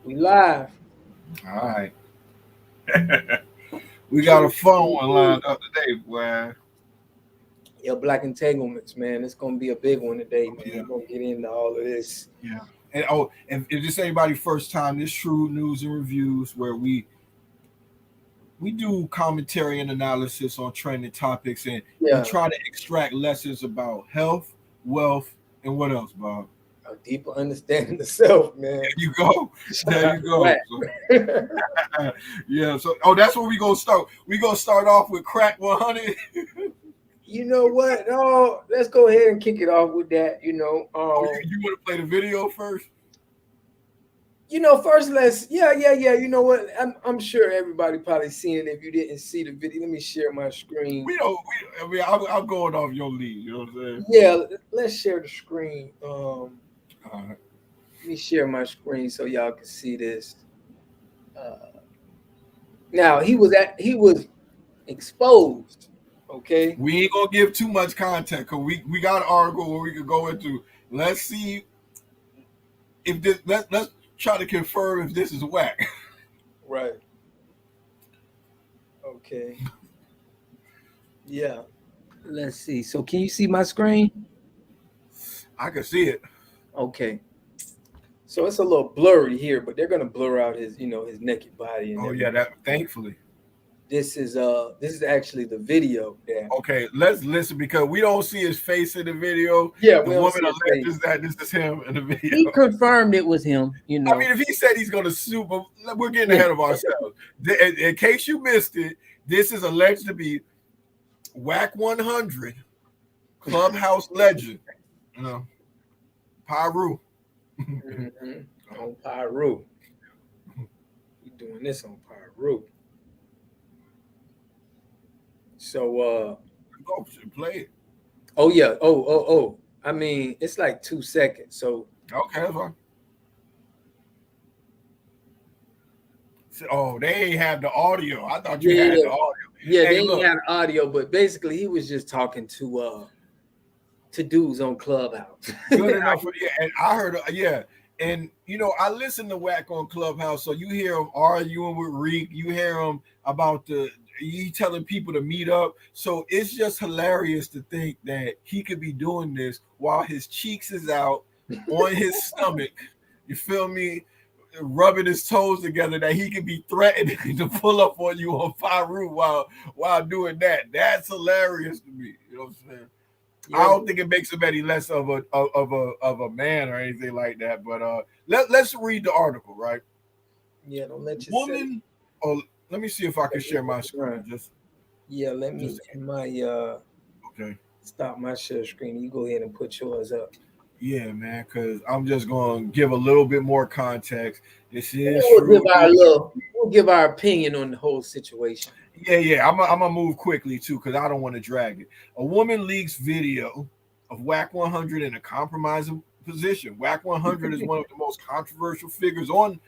We live. All right. We got a fun one lined up today, boy. Yo, Black Entaglements, man. It's gonna be a big one today, man. Yeah, We're gonna get into all of this. yeah. And if this anybody first time, this Shrewd News and Reviews where we do commentary and analysis on trending topics and Yeah, try to extract lessons about health, wealth, and what else, Bob? a deeper understanding of self, There man. you go. Shout There out you to go. Wack. Yeah. So that's where we gonna start. We gonna start off with crack 100. You know what? Oh, let's go ahead and kick it off with that. Oh, you want to play the video first? First yeah. You know what? I'm sure everybody probably seen it. If you didn't see the video, let me share my screen. We don't. I'm going off your lead. You know what I'm saying? Yeah, let's share the screen. Right. Let me share my screen so y'all can see this. Now he was exposed. Okay. We ain't gonna give too much content because we got an article where we could go into. Let's see if this. Let's try to confirm if this is whack. Right. Okay. Yeah. Let's see. So can you see my screen? I can see it. Okay. So it's a little blurry here, but they're gonna blur out his naked body. And Oh yeah, that. Thankfully. This is actually the video. Yeah. Okay, let's listen because we don't see his face in the video. Yeah, the we don't woman see his alleges that this is him in the video. He confirmed it was him. I mean, if he said he's going to sue, but we're getting ahead of ourselves. In case you missed it, this is alleged to be Wack 100 Clubhouse legend, Pyru. On Pyru. We doing this on Pyru. So Go play it. oh yeah. Oh. I mean, it's like 2 seconds. So Okay, that's fine. Oh, they ain't have the audio. I thought you had the audio. Yeah, they didn't have audio, but basically he was just talking to dudes on Clubhouse. Good enough for and I heard and I listen to Wack on Clubhouse, so you hear him arguing with Reek, you hear him about he telling people to meet up. So it's just hilarious to think that he could be doing this while his cheeks is out on his stomach. You feel me? Rubbing his toes together, that he could be threatening to pull up on you on Pyru while doing that. That's hilarious to me. You know what I'm saying? Yeah. I don't think it makes him any less of a man or anything like that. But let's read the article, right? Yeah, don't let you woman. Oh, let me see if I can share my screen. Let me okay. Stop my share screen. You go ahead and put yours up. Yeah, man, because I'm just going to give a little bit more context. This is we'll give our opinion on the whole situation. Yeah. I'm gonna move quickly too because I don't want to drag it. A woman leaks video of Wack 100 in a compromising position. Wack 100 is one of the most controversial figures on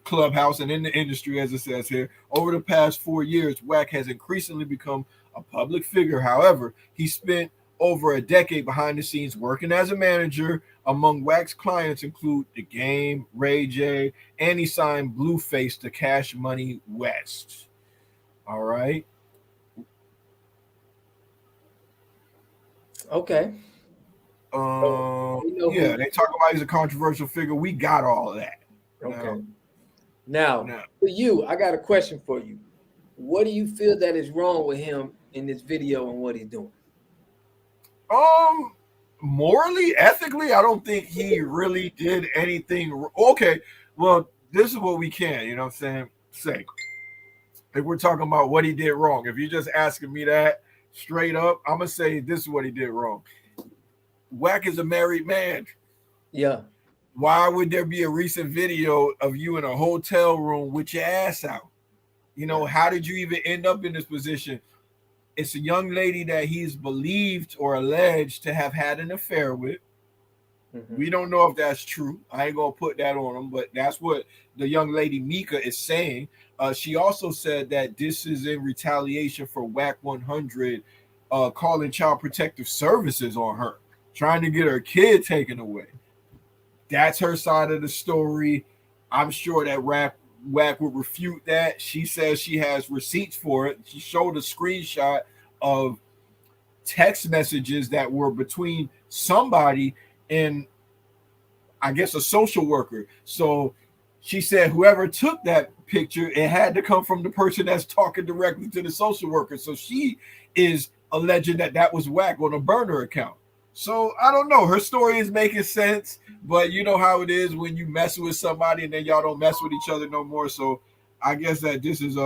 Clubhouse and in the industry, as it says here. Over the past 4 years, Wack has increasingly become a public figure. However, he spent over a decade behind the scenes working as a manager. Among Wack's clients include The Game, Ray J, and he signed Blueface to Cash Money West. All right. Okay. Yeah, they talk about he's a controversial figure. We got all of that. Okay. Now, for you, I got a question for you. What do you feel that is wrong with him in this video and what he's doing? Morally, ethically, I don't think he really did anything. Okay, well, this is what we can, you know what I'm saying, say. If we're talking about what he did wrong, if you're just asking me that straight up, I'm going to say this is what he did wrong. Wack is a married man. Yeah. Why would there be a recent video of you in a hotel room with your ass out? How did you even end up in this position? It's a young lady that he's believed or alleged to have had an affair with. Mm-hmm. We don't know if that's true. I ain't going to put that on him, but that's what the young lady Mika is saying. She also said that this is in retaliation for Wack 100 calling Child Protective Services on her, trying to get her kid taken away. That's her side of the story. I'm sure that Wack would refute that. She says she has receipts for it. She showed a screenshot of text messages that were between somebody and I guess a social worker. So she said whoever took that picture, it had to come from the person that's talking directly to the social worker. So she is alleging that that was Wack on a burner account. So I don't know. Her story is making sense, but you know how it is when you mess with somebody and then y'all don't mess with each other no more. So I guess that this is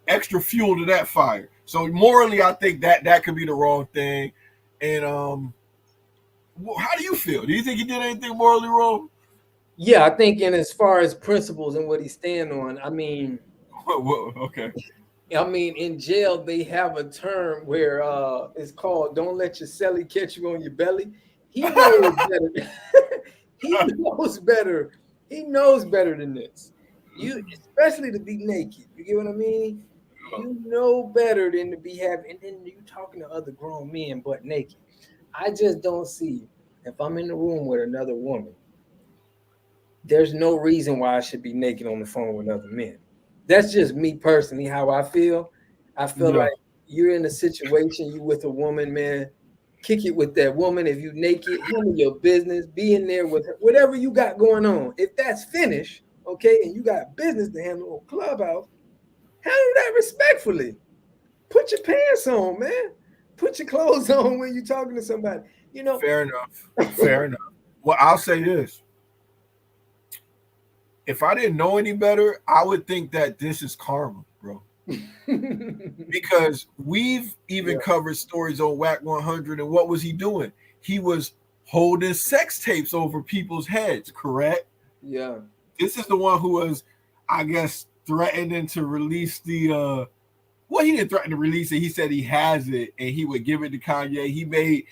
extra fuel to that fire. So morally, I think that could be the wrong thing. And how do you feel? Do you think he did anything morally wrong? Yeah, I think in as far as principles and what he stand on, I mean, okay. I mean, in jail they have a term where it's called "Don't let your celly catch you on your belly." He knows better. He knows better. He knows better than this. You, especially to be naked. You get what I mean? You know better than to be having, and then you talking to other grown men but naked. I just don't see, if I'm in the room with another woman, there's no reason why I should be naked on the phone with other men. That's just me personally, how I feel. I feel like you're in a situation, you with a woman, man, kick it with that woman. If you naked, handle your business, be in there with her, whatever you got going on. If that's finished, okay, and you got business to handle on Clubhouse, handle that respectfully. Put your pants on, man. Put your clothes on when you're talking to somebody. You know. Fair enough. Fair enough. Well, I'll say this. If I didn't know any better, I would think that this is karma, bro. Because we've even covered stories on Wack 100, and what was he doing? He was holding sex tapes over people's heads, correct? Yeah. This is the one who was, I guess, threatening to release the well, he didn't threaten to release it. He said he has it and he would give it to Kanye. He made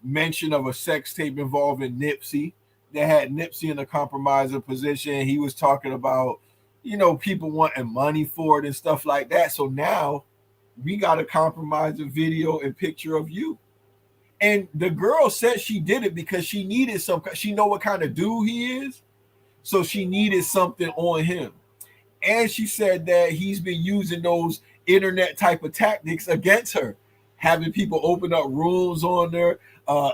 mention of a sex tape involving Nipsey. They had Nipsey in a compromising position. He was talking about, people wanting money for it and stuff like that. So now we got a compromising video and picture of you. And the girl said she did it because she needed she know what kind of dude he is. So she needed something on him. And she said that he's been using those internet type of tactics against her, having people open up rooms on her,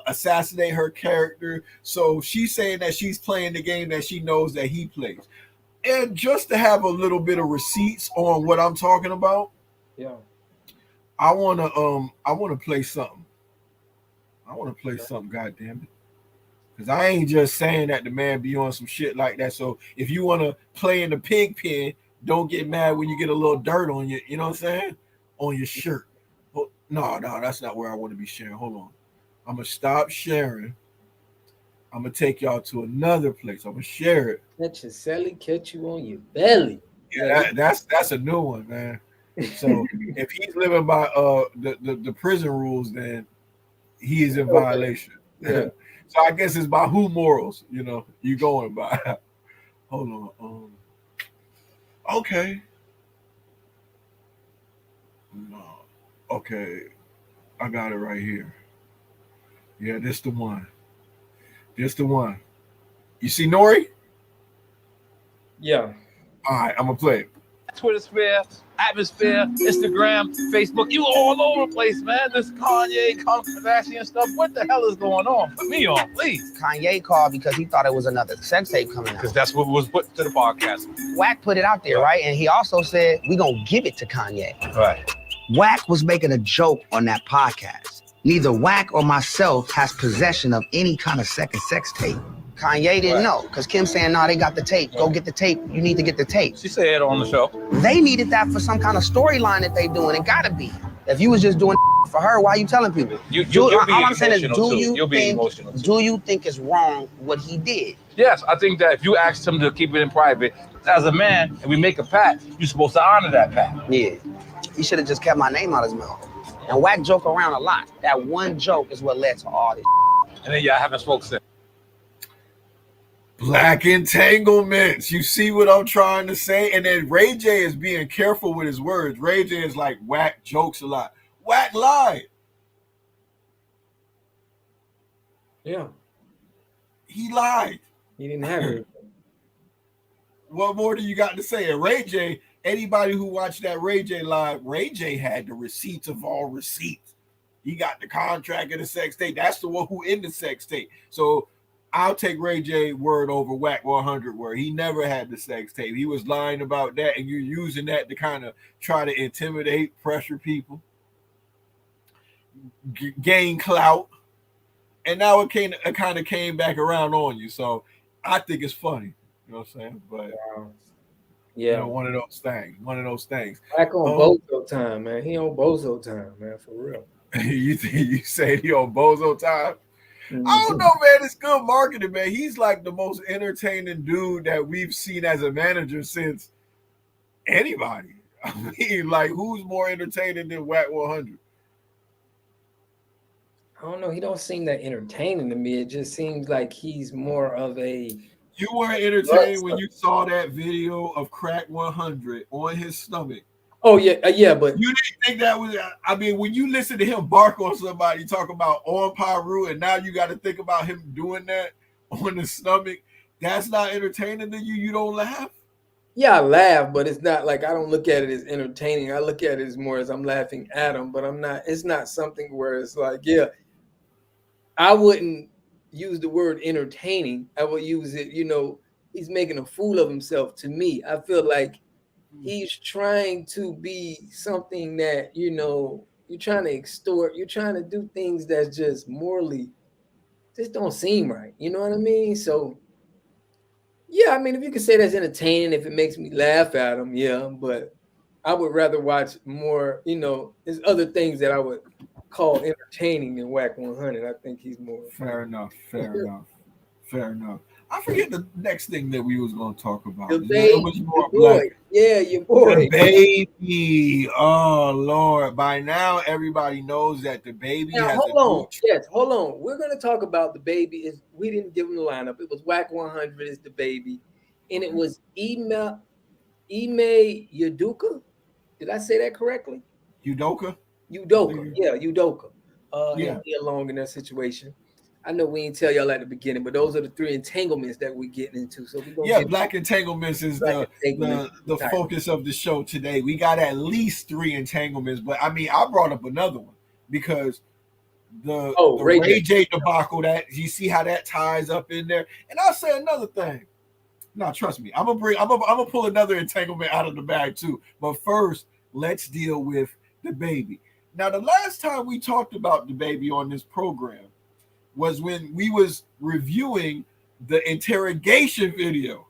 assassinate her character. So she's saying that she's playing the game that she knows that he plays. And just to have a little bit of receipts on what I'm talking about, I wanna play something. I want to play something, goddamn it. Because I ain't just saying that the man be on some shit like that. So if you want to play in the pig pen, don't get mad when you get a little dirt on you. You know what I'm saying? On your shirt. Well, no, that's not where I want to be sharing. Hold on. I'm going to stop sharing. I'm going to take y'all to another place. I'm going to share it. Let your celly catch you on your belly. Yeah, that's a new one, man. So if he's living by the prison rules, then he is in violation. Yeah. So I guess it's by who morals, you going by. Hold on. Okay. No. Okay. I got it right here. Yeah, this the one. This the one. You see Nori? Yeah. All right, I'm gonna play it. Twitter sphere, atmosphere, Instagram, Facebook, you all over the place, man. This Kanye, Kardashian stuff. What the hell is going on? Put me on, please. Kanye called because he thought it was another sex tape coming out. Because that's what was put to the podcast. Wack put it out there, right? And he also said, we gonna give it to Kanye. Right. Wack was making a joke on that podcast. Neither Wack or myself has possession of any kind of second sex tape. Kanye didn't know, because Kim saying, no, they got the tape. Go get the tape. You need to get the tape. She said it on the show. They needed that for some kind of storyline that they doing. It gotta be. If you was just doing for her, why are you telling people? You'll all I'm saying is, You'll be emotional too. Do you think it's wrong what he did? Yes, I think that if you asked him to keep it in private, as a man, and we make a pact, you're supposed to honor that pact. Yeah. He should have just kept my name out his mouth. And Wack joke around a lot. That one joke is what led to all this. And then y'all haven't spoken since. Black Entanglements. You see what I'm trying to say? And then Ray J is being careful with his words. Ray J is like, Wack jokes a lot. Wack lied. Yeah. He lied. He didn't have it. What more do you got to say? And Ray J, anybody who watched that Ray J live, Ray J had the receipts of all receipts. He got the contract of the sex tape. That's the one who in the sex tape. So I'll take Ray J word over Wack 100 word. He never had the sex tape. He was lying about that, and you're using that to kind of try to intimidate, pressure people, gain clout. And now it kind of came back around on you. So I think it's funny. You know what I'm saying? But yeah, you know, one of those things. Back on Bozo time, man. He on Bozo time, man, for real. you say he on Bozo time? Mm-hmm. I don't know, man. It's good marketing, man. He's like the most entertaining dude that we've seen as a manager since anybody. I mean, like, who's more entertaining than Wack 100? I don't know. He don't seem that entertaining to me. It just seems like he's more of a. You weren't entertained when you saw that video of Crack 100 on his stomach. Oh yeah, but you didn't think that was. I mean, when you listen to him bark on somebody, talk about on Paru, and now you got to think about him doing that on the stomach. That's not entertaining to you. You don't laugh. Yeah, I laugh, but it's not like I don't look at it as entertaining. I look at it as more as I'm laughing at him, but I'm not. It's not something where it's like, yeah, I wouldn't use the word entertaining. I would use it. You know, he's making a fool of himself. To me, I feel like he's trying to be something that, you know, you're trying to extort, you're trying to do things that's just morally just don't seem right. You know what I mean? So yeah, I mean, if you can say that's entertaining, if it makes me laugh at him, yeah, but I would rather watch more, you know, there's other things that I would call entertaining than Wack 100. I think he's more fair enough. I forget the next thing that we was going to talk about. Your boy. Yeah, your boy. DaBaby. Oh, Lord. By now, everybody knows that DaBaby has hold on. Yes, hold on. We're going to talk about DaBaby. We didn't give him the lineup. It was Wack 100 is DaBaby. And it was Ime Udoka. Did I say that correctly? Udoka? Udoka. Yeah, Udoka. Yeah. Along in that situation. I know we didn't tell y'all at the beginning, but those are the three entanglements that we're getting into. So we're gonna Black Entaglements is the focus of the show today. We got at least 3 entanglements, but I mean, I brought up another one because the Ray J debacle, that you see how that ties up in there. And I'll say another thing. Now, trust me, I'm gonna pull another entanglement out of the bag too. But first, let's deal with DaBaby. Now, the last time we talked about DaBaby on this program was when we was reviewing the interrogation video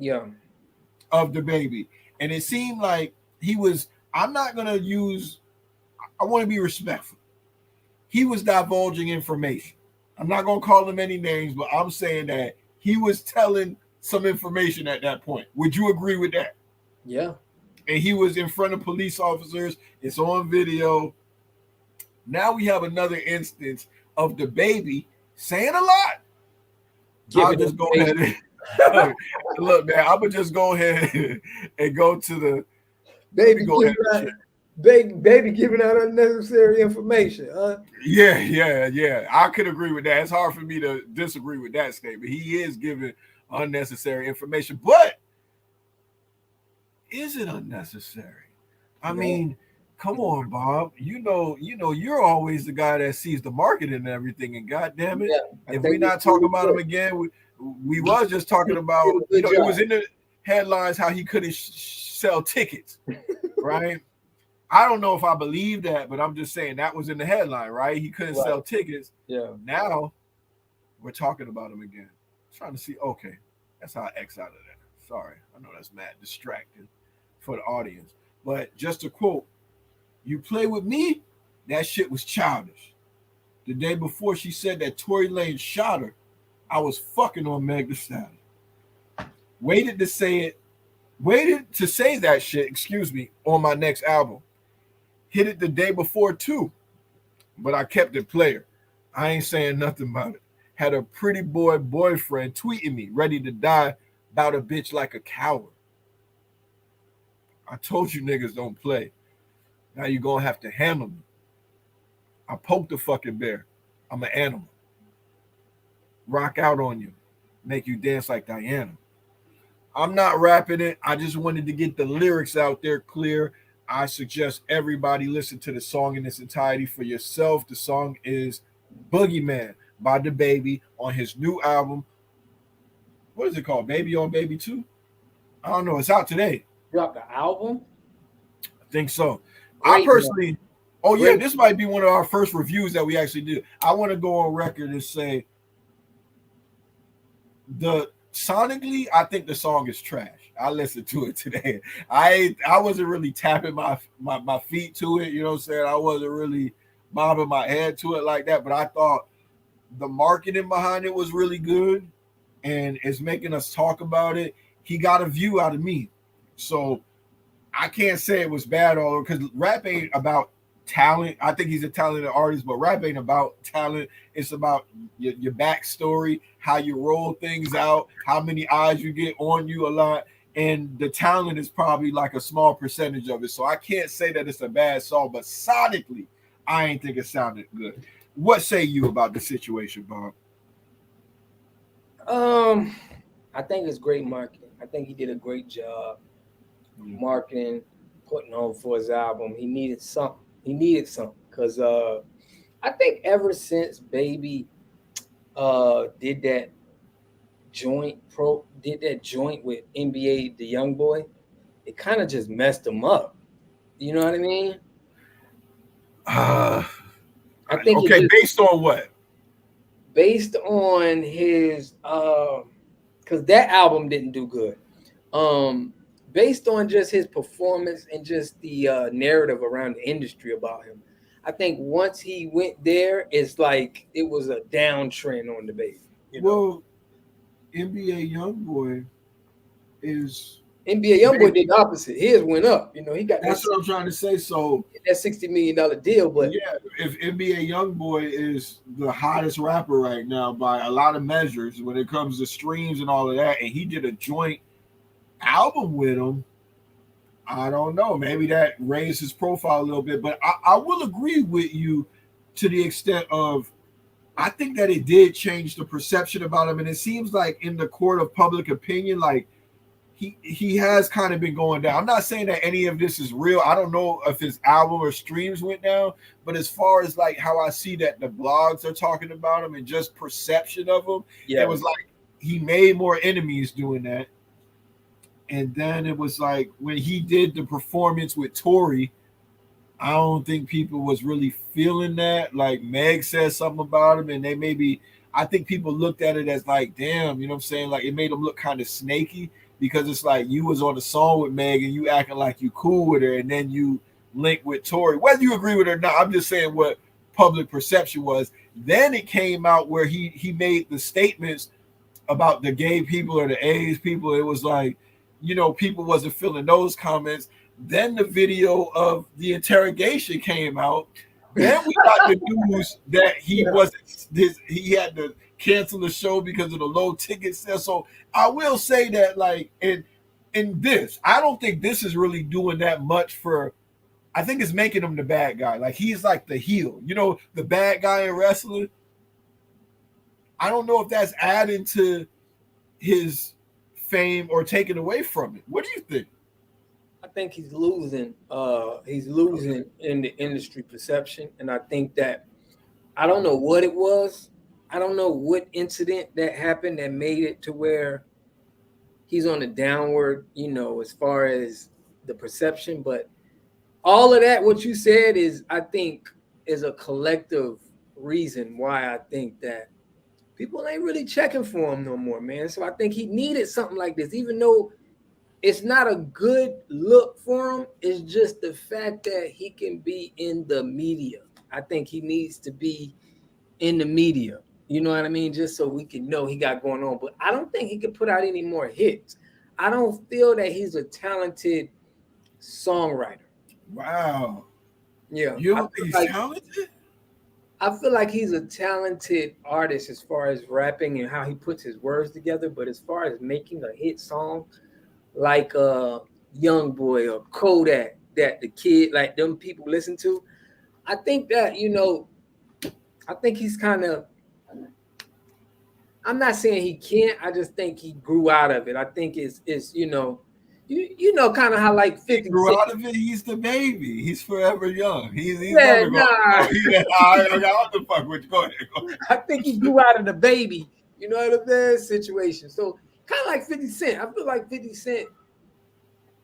of DaBaby. And it seemed like he was, I want to be respectful. He was divulging information. I'm not going to call him any names, but I'm saying that he was telling some information at that point. Would you agree with that? Yeah. And he was in front of police officers. It's on video. Now we have another instance of DaBaby saying a lot. I'll just go ahead and look, man. I'm gonna just go ahead and go to the baby giving out unnecessary information. Yeah. I could agree with that. It's hard for me to disagree with that statement. He is giving unnecessary information, but is it unnecessary? I mean, come on, Bob. You know, you're always the guy that sees the market and everything. And goddamn it, if we're not talking about him again, we was just talking about. You know, it was in the headlines how he couldn't sell tickets, right? I don't know if I believe that, but I'm just saying that was in the headline, right? He couldn't sell tickets. Yeah. Now we're talking about him again. Trying to see. Okay, that's how I X out of that. Sorry, I know that's mad distracting for the audience, but just to quote. You play with me? That shit was childish. The day before she said that Tory Lanez shot her, I was fucking on Meg Thee Stallion. Waited to say that shit, on my next album. Hit it the day before too, but I kept it player. I ain't saying nothing about it. Had a pretty boyfriend tweeting me, ready to die about a bitch like a coward. I told you niggas don't play. Now you're going to have to handle me. I poked the fucking bear. I'm an animal. Rock out on you. make you dance like Diana. I'm not rapping it. I just wanted to get the lyrics out there clear. I suggest everybody listen to the song in its entirety for yourself. The song is Boogeyman by DaBaby on his new album. What is it called? Baby on Baby 2? I don't know. It's out today. Drop the album? I think so. Great, I personally, oh yeah, Great. this might be one of our first reviews that we actually do. I want to go on record and say sonically, I think the song is trash. I listened to it today. I wasn't really tapping my feet to it. You know what I'm saying? I wasn't really bobbing my head to it like that. But I thought the marketing behind it was really good, and it's making us talk about it. He got a view out of me, so I can't say it was bad all because rap ain't about talent. I think he's a talented artist, but rap ain't about talent. It's about your backstory, how you roll things out, how many eyes you get on you a lot. And the talent is probably like a small percentage of it. So I can't say that it's a bad song, but sonically, I ain't think it sounded good. What say you about the situation, Bob? I think it's great marketing. I think he did a great job marketing, putting on for his album. He needed something. Because I think ever since Baby did that joint with NBA the Young Boy, it kind of just messed him up. You know what I mean? I think okay, based on what? Based on his because that album didn't do good. Based on just his performance and just the narrative around the industry about him, I think once he went there, it's like it was a downtrend on DaBaby. You know? Well, NBA YoungBoy is NBA YoungBoy did the opposite. His went up. You know, he got that's what I'm trying to say. So that $60 million deal. But yeah, if NBA YoungBoy is the hottest rapper right now by a lot of measures when it comes to streams and all of that, and he did a joint album with him, I don't know. Maybe that raised his profile a little bit, but I will agree with you to the extent of I think that it did change the perception about him, and it seems like in the court of public opinion, like he has kind of been going down. I'm not saying that any of this is real. I don't know if his album or streams went down, but as far as like how I see that the blogs are talking about him and just perception of him, it was like he made more enemies doing that. And then it was like when he did the performance with Tory, I don't think people was really feeling that. Like Meg said something about him, and I think people looked at it as like, damn, you know what I'm saying? Like it made him look kind of snaky because it's like you was on the song with Meg and you acting like you cool with her, and then you link with Tory. Whether you agree with her or not, I'm just saying what public perception was. Then it came out where he made the statements about the gay people or the AIDS people. It was like, you know, people wasn't feeling those comments. Then the video of the interrogation came out. Then we got the news that he had to cancel the show because of the low ticket sales. So I will say that, like, in this, I don't think this is really doing that much for. I think it's making him the bad guy. Like he's like the heel, you know, the bad guy in wrestling. I don't know if that's adding to his fame or taken away from it. What do you think? I think he's losing in the industry perception, and I think that I don't know what it was. I don't know what incident that happened that made it to where he's on a downward, you know, as far as the perception. But all of that, what you said is, I think, is a collective reason why I think that people ain't really checking for him no more, man. So I think he needed something like this, even though it's not a good look for him. It's just the fact that he can be in the media. I think he needs to be in the media. You know what I mean? Just so we can know he got going on. But I don't think he can put out any more hits. I don't feel that he's a talented songwriter. Wow. Yeah. You don't think he's talented? I feel like he's a talented artist as far as rapping and how he puts his words together. But as far as making a hit song, like Young Boy or Kodak, that the kid, like them people listen to, I think that, you know, I think he's kind of I'm not saying he can't. I just think he grew out of it. I think it's you know, kind of how like 50 Grew Cent. out of it. He's DaBaby. He's forever young. He's Yeah, never going. nah. I got what the fuck with you. Go ahead. I think he grew out of the baby. You know what I'm saying? Situation. So kind of like 50 Cent. I feel like 50 Cent.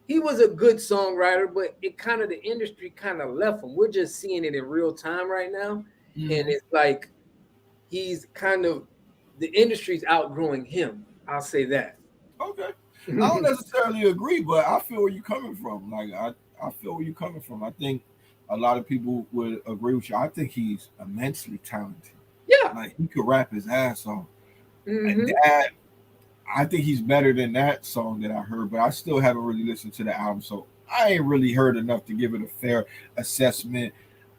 He was a good songwriter, but it kind of the industry kind of left him. We're just seeing it in real time right now, and it's like he's kind of the industry's outgrowing him. I'll say that. Okay. I don't necessarily agree, but I feel where you're coming from. Like I feel where you're coming from. I think a lot of people would agree with you. I think he's immensely talented. Yeah. Like he could rap his ass off. Mhm. That I think he's better than that song that I heard, but I still haven't really listened to the album, so I ain't really heard enough to give it a fair assessment.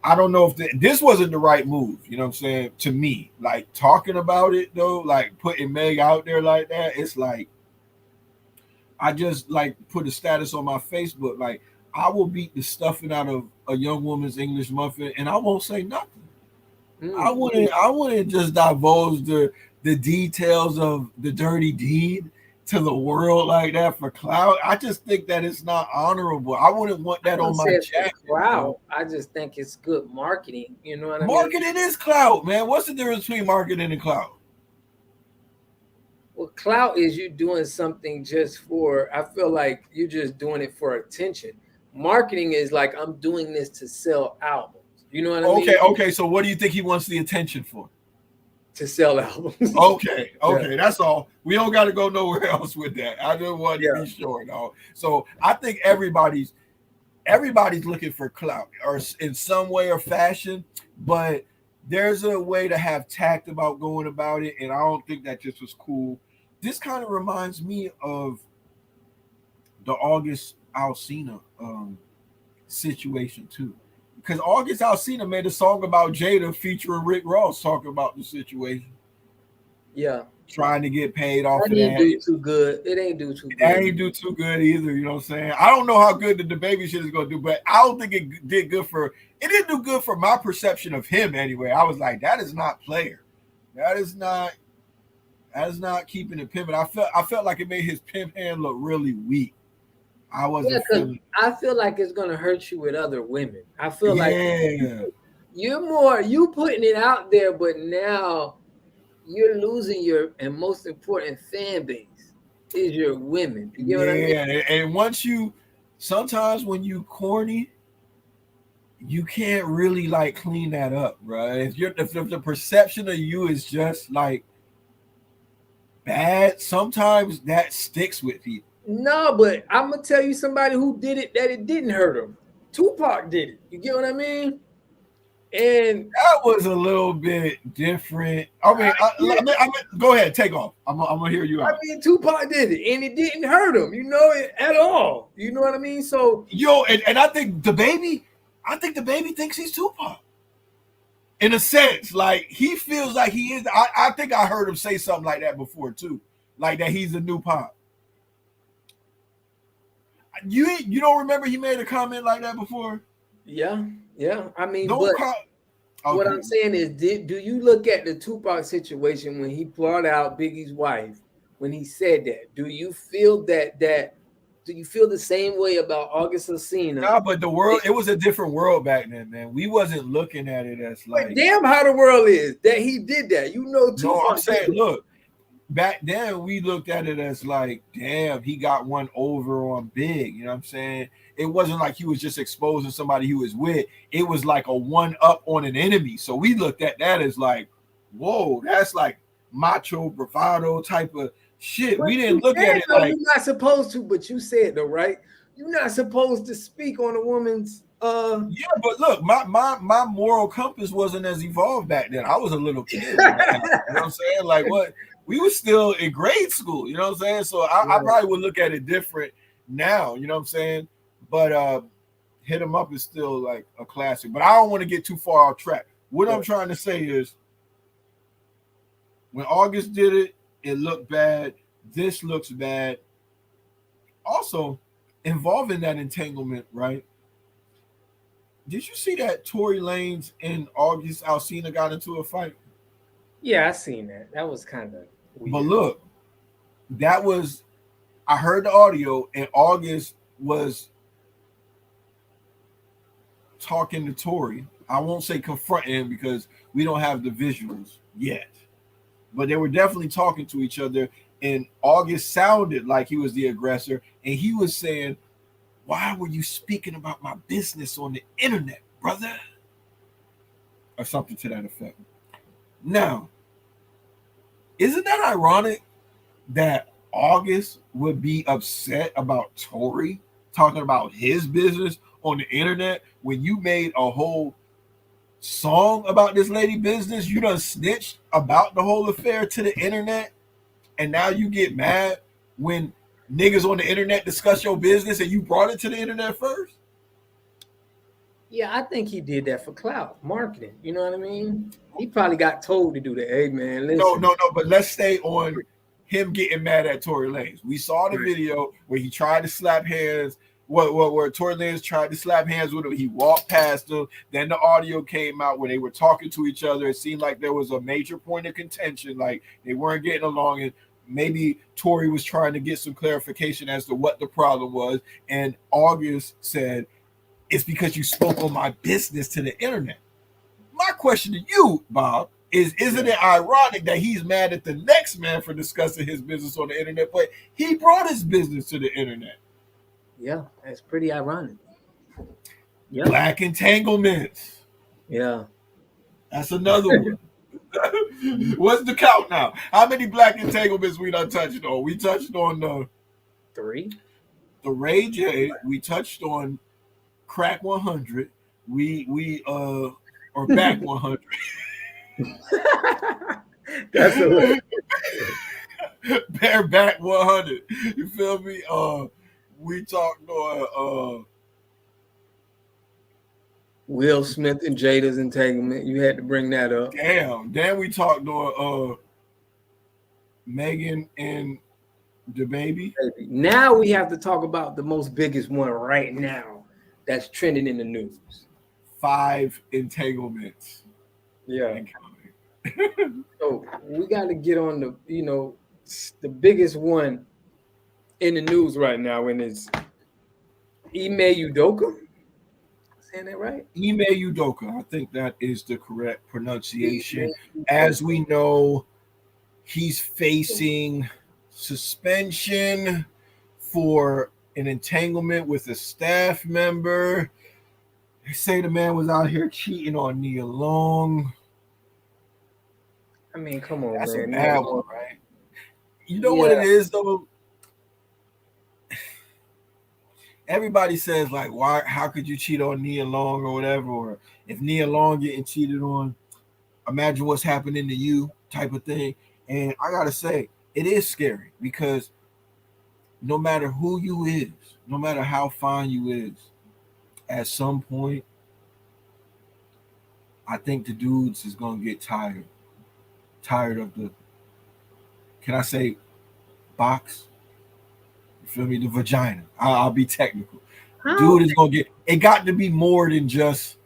I don't know if this wasn't the right move, you know what I'm saying? To me, like talking about it though, like putting Meg out there like that, it's like I just like put a status on my Facebook, like I will beat the stuffing out of a young woman's English muffin, and I won't say nothing. I wouldn't just divulge the details of the dirty deed to the world like that for clout. I just think that it's not honorable. I wouldn't want that on my jacket. Wow. I just think it's good marketing. You know what I mean? Marketing is clout, man. What's the difference between marketing and clout? Well, clout is you doing something just for, I feel like you're just doing it for attention. Marketing is like, I'm doing this to sell albums. You know what I mean? Okay. So what do you think he wants the attention for? To sell albums. Okay. Yeah. That's all. We don't got to go nowhere else with that. I just want to be sure, though. So I think everybody's looking for clout or in some way or fashion, but there's a way to have tact about going about it, and I don't think that just was cool. This kind of reminds me of the August Alsina situation too, because August Alsina made a song about Jada featuring Rick Ross talking about the situation. Yeah, trying to get paid off that of didn't that. do too good. It ain't do too good. That ain't do too good either. You know what I'm saying? I don't know how good the DaBaby shit is gonna do, but I don't think it did good for. It didn't do good for my perception of him anyway. I was like, that is not player. That is not keeping it pimping. I felt like it made his pimp hand look really weak. I wasn't feeling. I feel like it's gonna hurt you with other women. I feel like you putting it out there, but now you're losing your and most important fan base is your women. You get what I mean? And once sometimes when you corny, you can't really like clean that up, right? If the perception of you is just like bad, sometimes that sticks with people. No, but I'm gonna tell you somebody who did it that it didn't hurt him. Tupac did it. You get what I mean? And that was a little bit different. I mean, go ahead, take off. I'm gonna hear you out. I mean, Tupac did it, and it didn't hurt him, at all. You know what I mean? So, and I think DaBaby thinks he's Tupac. In a sense, like he feels like he is. I think I heard him say something like that before too, like that he's a new Pop. You don't remember he made a comment like that before? Yeah. I mean, Okay. What I'm saying is, do you look at the Tupac situation when he brought out Biggie's wife? When he said that, do you feel that? Do you feel the same way about August Alsina? Nah, but the world, it was a different world back then, man. We wasn't looking at it as like, damn how the world is that he did that. Tupac. No, I'm saying, look, back then we looked at it as like, damn, he got one over on Big. You know what I'm saying? It wasn't like he was just exposing somebody he was with. It was like a one up on an enemy. So we looked at that as like, whoa, that's like macho bravado type of shit. We didn't look at it like you're not supposed to, but you said though, right? You're not supposed to speak on a woman's yeah, but look, my moral compass wasn't as evolved back then. I was a little kid. You know what I'm saying? Like what? We were still in grade school, you know what I'm saying? So I probably would look at it different now, you know what I'm saying? But Hit 'Em Up is still like a classic. But I don't want to get too far off track. What I'm trying to say is when August did it, it looked bad. This looks bad. Also, involving that entanglement, right? Did you see that Tory Lanez and August Alsina got into a fight? Yeah, I seen that. That was kind of But look, that was, I heard the audio, and August was talking to Tory. I won't say confronting him because we don't have the visuals yet, but they were definitely talking to each other. And August sounded like he was the aggressor, and he was saying, "Why were you speaking about my business on the internet, brother?" Or something to that effect. Now, isn't that ironic that August would be upset about Tory talking about his business on the internet when you made a whole song about this lady business? You done snitched about the whole affair to the internet, and now you get mad when niggas on the internet discuss your business and you brought it to the internet first? Yeah, I think he did that for clout marketing. You know what I mean? He probably got told to do that. Hey man, listen. No. But let's stay on him getting mad at Tory Lanez. We saw the video where he tried to slap hands. Where Tory Lanez tried to slap hands with him. He walked past him. Then the audio came out where they were talking to each other. It seemed like there was a major point of contention, like they weren't getting along, and maybe Tory was trying to get some clarification as to what the problem was. And August said, "It's because you spoke on my business to the internet." My question to you, Bob, is, isn't it ironic that he's mad at the next man for discussing his business on the internet, but he brought his business to the internet? Yeah, that's pretty ironic. Yeah. Black Entanglements. Yeah. That's another one. What's the count now? How many Black Entanglements we done touched on? We touched on the 3. The Ray J. We touched on Crack 100. We or Back 100. That's a Bareback 100. You feel me? We talked on Will Smith and Jada's entanglement. You had to bring that up. Damn. We talked on Megan and DaBaby. Now we have to talk about the most biggest one right now that's trending in the news. 5 entanglements. Yeah. So we got to get on the biggest one in the news right now, and it's Ime Udoka. Saying that right? Ime Udoka. I think that is the correct pronunciation. As we know, he's facing suspension for an entanglement with a staff member. They say the man was out here cheating on Nia Long. I mean, come on, that's man. A bad one, right? You know what it is, though? Everybody says, like, why? How could you cheat on Nia Long or whatever? Or if Nia Long getting cheated on, imagine what's happening to you, type of thing. And I gotta say, it is scary because no matter who you is, no matter how fine you is, at some point, I think the dudes is gonna get tired of the, can I say, box? You feel me? The vagina. I'll be technical. Dude is gonna get. It got to be more than just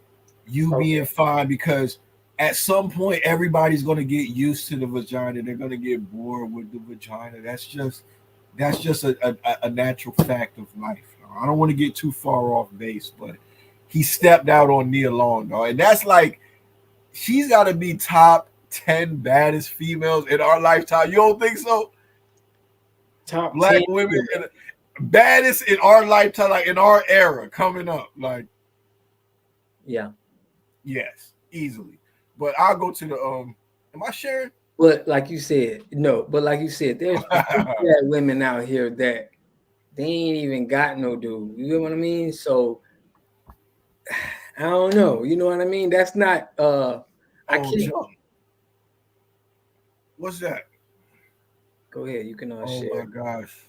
you being fine, because at some point everybody's gonna get used to the vagina. They're gonna get bored with the vagina. That's just a natural fact of life. I don't want to get too far off base, but he stepped out on Nia Long, though, and that's like, she's got to be top 10 baddest females in our lifetime. You don't think so? Top Black 10 women, baddest in our lifetime, like in our era coming up, like, yeah, yes, easily. But I'll go to the am I sharing? But like you said, there's bad women out here that they ain't even got no dude. You know what I mean? So I don't know. You know what I mean? That's not I can't. What's that? Go ahead. You can share. Oh my gosh.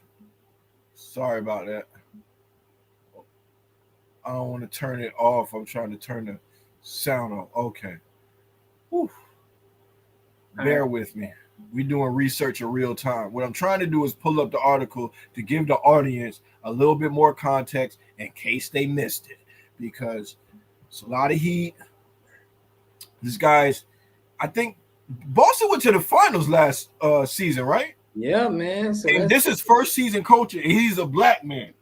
Sorry about that. I don't want to turn it off. I'm trying to turn the sound off. Okay. Whew. Bear with me. We're doing research in real time. What I'm trying to do is pull up the article to give the audience a little bit more context in case they missed it, because it's a lot of heat. This guy's, I think Boston went to the finals last season, right? Yeah, man. So and this is first season coaching, and he's a black man.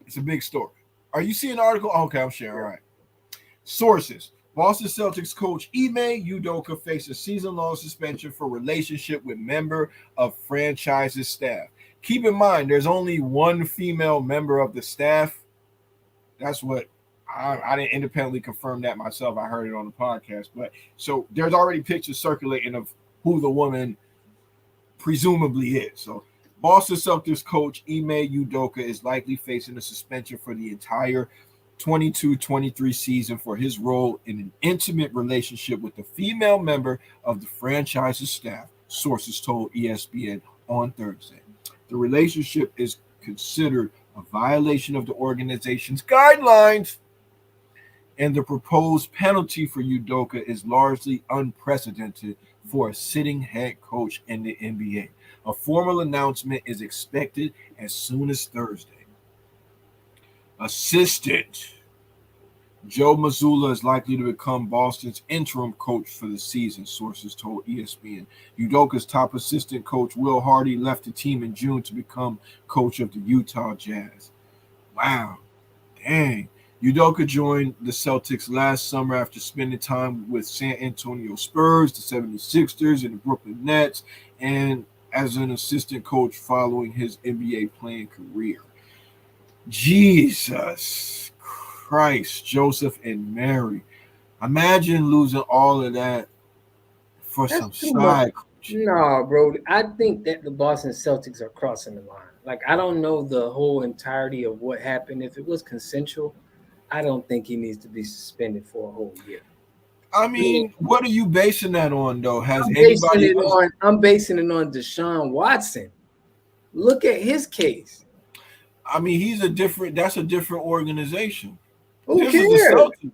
It's a big story. Are you seeing the article? Okay, I'm sharing. All right. Sources. Boston Celtics coach Ime Udoka faces season-long suspension for relationship with member of franchise's staff. Keep in mind, there's only one female member of the staff. That's what I didn't independently confirm that myself. I heard it on the podcast. But so there's already pictures circulating of who the woman presumably is. So Boston Celtics coach Ime Udoka is likely facing a suspension for the entire 22-23 season for his role in an intimate relationship with a female member of the franchise's staff, sources told ESPN on Thursday. The relationship is considered a violation of the organization's guidelines, and the proposed penalty for Udoka is largely unprecedented for a sitting head coach in the NBA. A formal announcement is expected as soon as Thursday. Assistant Joe Mazzulla is likely to become Boston's interim coach for the season, sources told ESPN. Udoka's top assistant coach, Will Hardy, left the team in June to become coach of the Utah Jazz. Wow. Dang. Udoka joined the Celtics last summer after spending time with San Antonio Spurs, the 76ers, and the Brooklyn Nets, and as an assistant coach following his NBA playing career. Jesus Christ, Joseph and Mary. Imagine losing all of that for some side coaching. No, bro. I think that the Boston Celtics are crossing the line. Like, I don't know the whole entirety of what happened. If it was consensual, I don't think he needs to be suspended for a whole year. I mean, what are you basing that on, though? I'm basing it on Deshaun Watson. Look at his case. I mean, that's a different organization. Who this cares? Is the Celtics.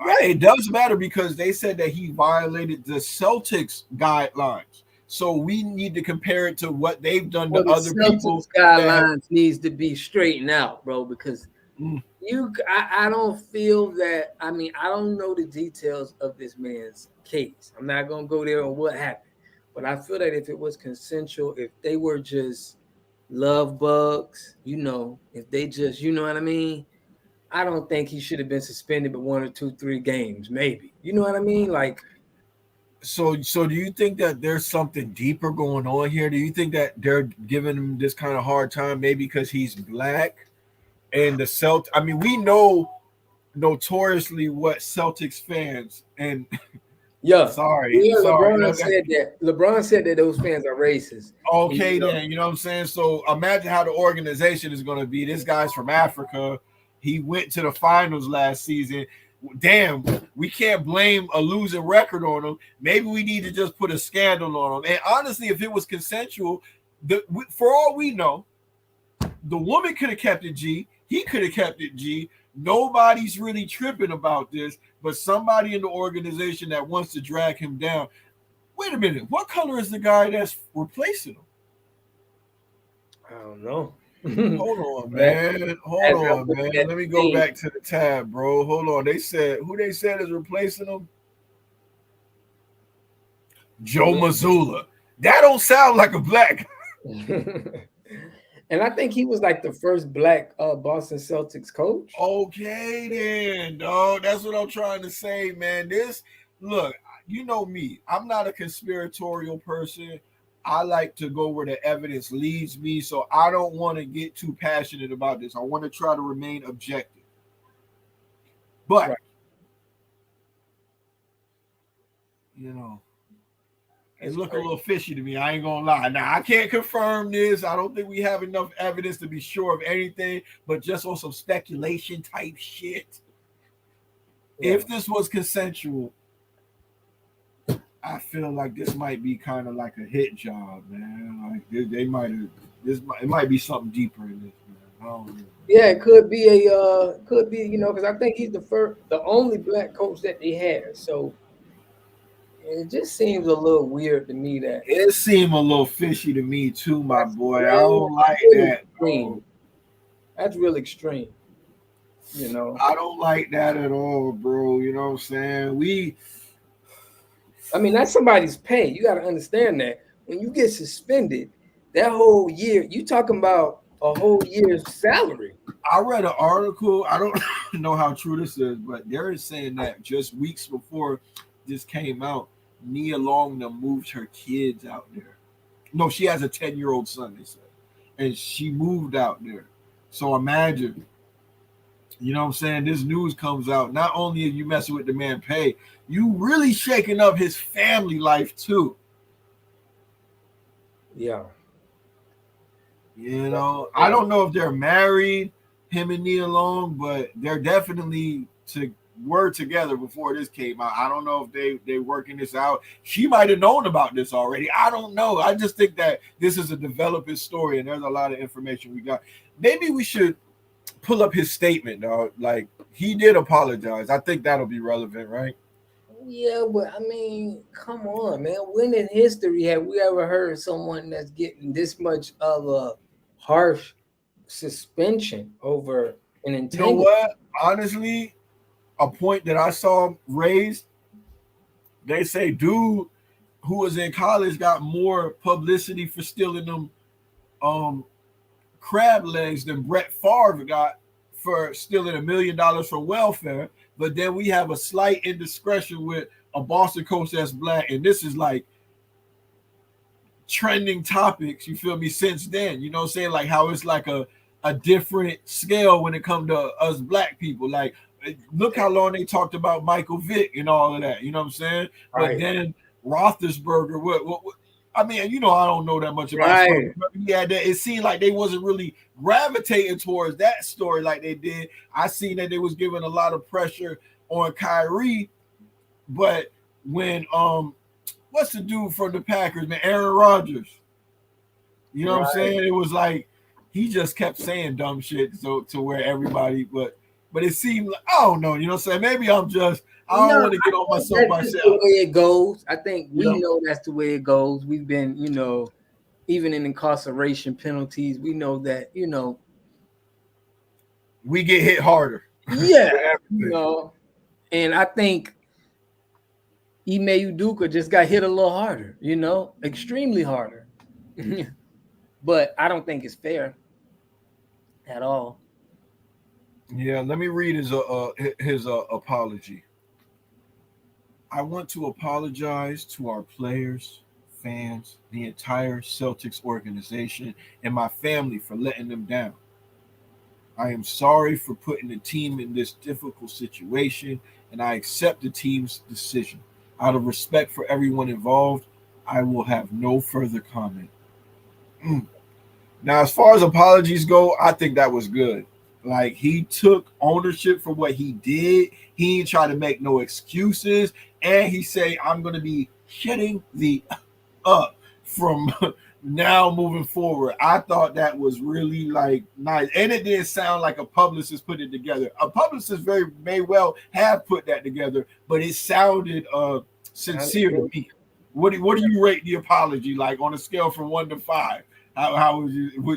Right. It does matter because they said that he violated the Celtics guidelines. So we need to compare it to what they've done to other people. Guidelines needs to be straightened out, bro, because I don't feel that. I mean, I don't know the details of this man's case. I'm not gonna go there on what happened, but I feel that if it was consensual, if they were just love bugs, if they just, you know what I mean, I don't think he should have been suspended but 1 or 2, 3 games, maybe. You know what I mean? Like, so do you think that there's something deeper going on here? Do you think that they're giving him this kind of hard time maybe because he's black? And the Celtics, I mean, we know notoriously what Celtics fans and sorry. LeBron said that those fans are racist. Okay, then you know what I'm saying. So imagine how the organization is going to be. This guy's from Africa. He went to the finals last season. Damn, we can't blame a losing record on him. Maybe we need to just put a scandal on him. And honestly, if it was consensual, for all we know, the woman could have kept it G. He could have kept it G. Nobody's really tripping about this, but somebody in the organization that wants to drag him down. Wait a minute. What color is the guy that's replacing him? I don't know. Hold on, man. Hold on, man. Let me go back to the tab, bro. Hold on. Who they said is replacing him? Joe Mazzulla. That don't sound like a black guy. And I think he was like the first black Boston Celtics coach. Okay, then, dog. That's what I'm trying to say, man. Look, you know me. I'm not a conspiratorial person. I like to go where the evidence leads me, so I don't want to get too passionate about this. I want to try to remain objective. But, it look a little fishy to me. I ain't gonna lie. Now, I can't confirm this. I don't think we have enough evidence to be sure of anything, but just on some speculation type shit. Yeah. If this was consensual, I feel like this might be kind of like a hit job, man. Like it might be something deeper in this, man. I don't know. Yeah, it could be because I think he's the only black coach that they have. So it just seems a little weird to me that it seemed a little fishy to me too, my boy. I don't like that. Extreme. That's real extreme. I don't like that at all, bro. You know what I'm saying? I mean, that's somebody's pay. You got to understand that when you get suspended, that whole year, you talking about a whole year's salary. I read an article. I don't know how true this is, but they're saying that just weeks before this came out, Nia Long moved her kids out there. No, she has a 10-year-old son, they said. And she moved out there. So imagine, you know what I'm saying? This news comes out. Not only are you messing with the man pay, you really shaking up his family life too. Yeah. You know, I don't know if they're married, him and Nia Long, but they're definitely were together before this came out. I don't know if they working this out. She might have known about this already. I don't know. I just think that this is a developing story, and there's a lot of information we got. Maybe we should pull up his statement, dog. Like, he did apologize. I think that'll be relevant, right? Yeah, but I mean, come on, man. When in history have we ever heard someone that's getting this much of a harsh suspension over an entanglement? You know what? Honestly, a point that I saw raised, they say dude who was in college got more publicity for stealing them crab legs than Brett Favre got for stealing $1 million from welfare. But then we have a slight indiscretion with a Boston coach that's black, and this is like trending topics, you feel me, since then. You know what I'm saying? Like how it's like a different scale when it comes to us black people. Like, look how long they talked about Michael Vick and all of that. You know what I'm saying? Right. But then Roethlisberger, what I mean, you know, I don't know that much about right. Yeah, it seemed like they wasn't really gravitating towards that story like they did. I seen that they was giving a lot of pressure on Kyrie, but when what's the dude from the Packers, man, Aaron Rodgers, you know what I'm saying? It was like he just kept saying dumb shit so to where everybody, but it seemed like, I don't know, you know what I'm saying? Maybe I'm just, I don't want to get on myself myself. That's the way it goes. I think we know that's the way it goes. We've been, you know, even in incarceration penalties, we know that, you know, we get hit harder. Yeah, you know, and I think Ime Udoka just got hit a little harder, you know, extremely harder. But I don't think it's fair at all. Yeah, let me read his apology. I want to apologize to our players, fans, the entire Celtics organization, and my family for letting them down. I am sorry for putting the team in this difficult situation, and I accept the team's decision. Out of respect for everyone involved, I will have no further comment. Now, as far as apologies go, I think that was good. Like, he took ownership for what he did. He didn't try to make no excuses. And he said, I'm going to be shutting the up from now moving forward. I thought that was really like nice. And it didn't sound like a publicist put it together. A publicist may well have put that together, but it sounded sincere to me. What do you rate the apology like on a scale from 1 to 5? How would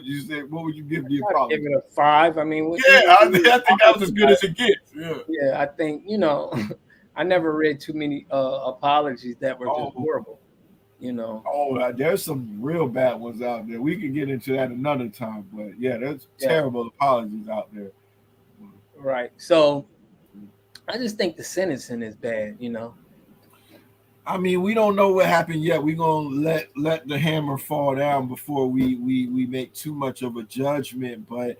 you say? What would you give the apology? Give it a 5. I mean, I think that was as good as it gets. Yeah, I think, you know, I never read too many apologies that were just horrible. You know. Oh, there's some real bad ones out there. We can get into that another time, but yeah, there's terrible apologies out there. Right. So I just think the sentencing is bad, you know. I mean, we don't know what happened yet. We're gonna let the hammer fall down before we make too much of a judgment. But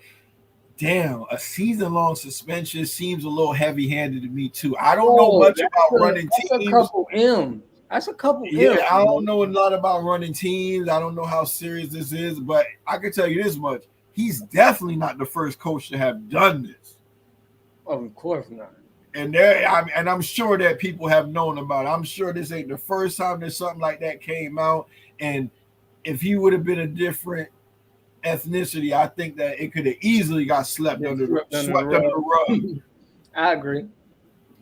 damn, a season-long suspension seems a little heavy-handed to me too. I don't know much about running teams. That's a couple M's. That's a couple M's. Yeah, I don't know a lot about running teams. I don't know how serious this is, but I can tell you this much: he's definitely not the first coach to have done this. Oh, of course not. And I'm sure that people have known about it. I'm sure this ain't the first time that something like that came out. And if he would have been a different ethnicity, I think that it could have easily got swept under the rug. I agree.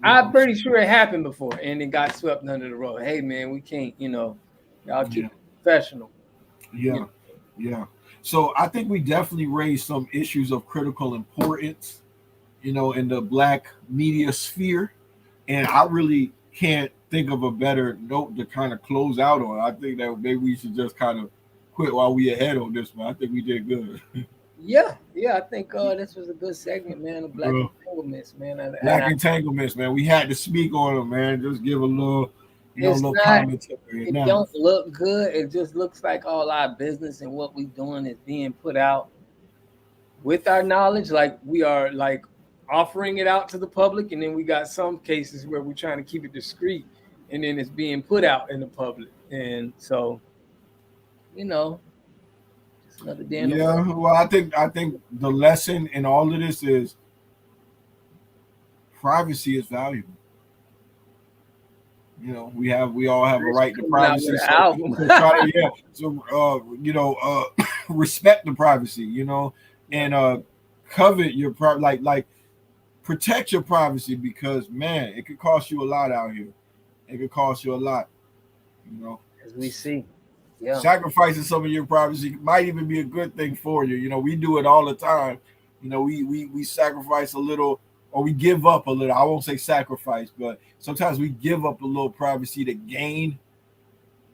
I'm pretty sure it happened before, and it got swept under the rug. Hey, man, we can't, you know, y'all keep it professional. Yeah. So I think we definitely raised some issues of critical importance, you know, in the black media sphere. And I really can't think of a better note to kind of close out on. I think that maybe we should just kind of quit while we ahead on this one. I think we did good. Yeah, yeah. I think this was a good segment, man. Of Black Uh, Entanglements, man. Black Entanglements, man. We had to speak on them, man. Just give a little, it's little not. commentary. It don't look good. It just looks like all our business and what we doing is being put out with our knowledge. Like we are like offering it out to the public, and then we got some cases where we're trying to keep it discreet, and then it's being put out in the public. And so, just another day in the Yeah, well, I think the lesson in all of this is privacy is valuable. We all have a right to privacy. Respect the privacy, and covet your like protect your privacy, because man, it could cost you a lot out here. It could cost you a lot, as we see. Yeah. Sacrificing some of your privacy might even be a good thing for you. We do it all the time. We sacrifice a little, or we give up a little. I won't say sacrifice, but sometimes we give up a little privacy to gain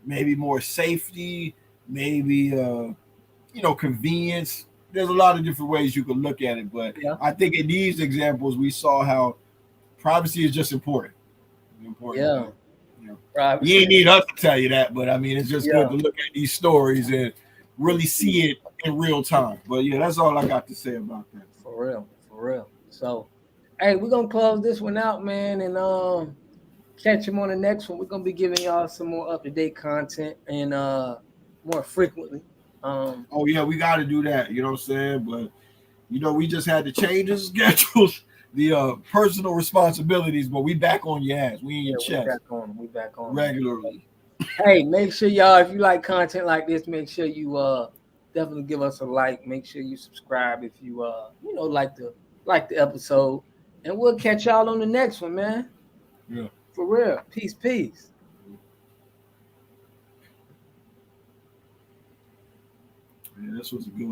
maybe more safety, maybe convenience. There's a lot of different ways you can look at it, but I think in these examples we saw how privacy is just important. Yeah. You ain't need us to tell you that, but I mean, it's just good to look at these stories and really see it in real time. But yeah, that's all I got to say about that. For real. So, hey, we're gonna close this one out, man, and catch him on the next one. We're gonna be giving y'all some more up-to-date content and more frequently. Oh yeah, we got to do that. You know what I'm saying? But we just had to change the schedules. The personal responsibilities, but we back on your ass. We in your chest. We back on regularly. Hey, make sure y'all, if you like content like this, make sure you definitely give us a like. Make sure you subscribe if you like the episode, and we'll catch y'all on the next one, man. Yeah, for real. Peace. Yeah, this was a good one.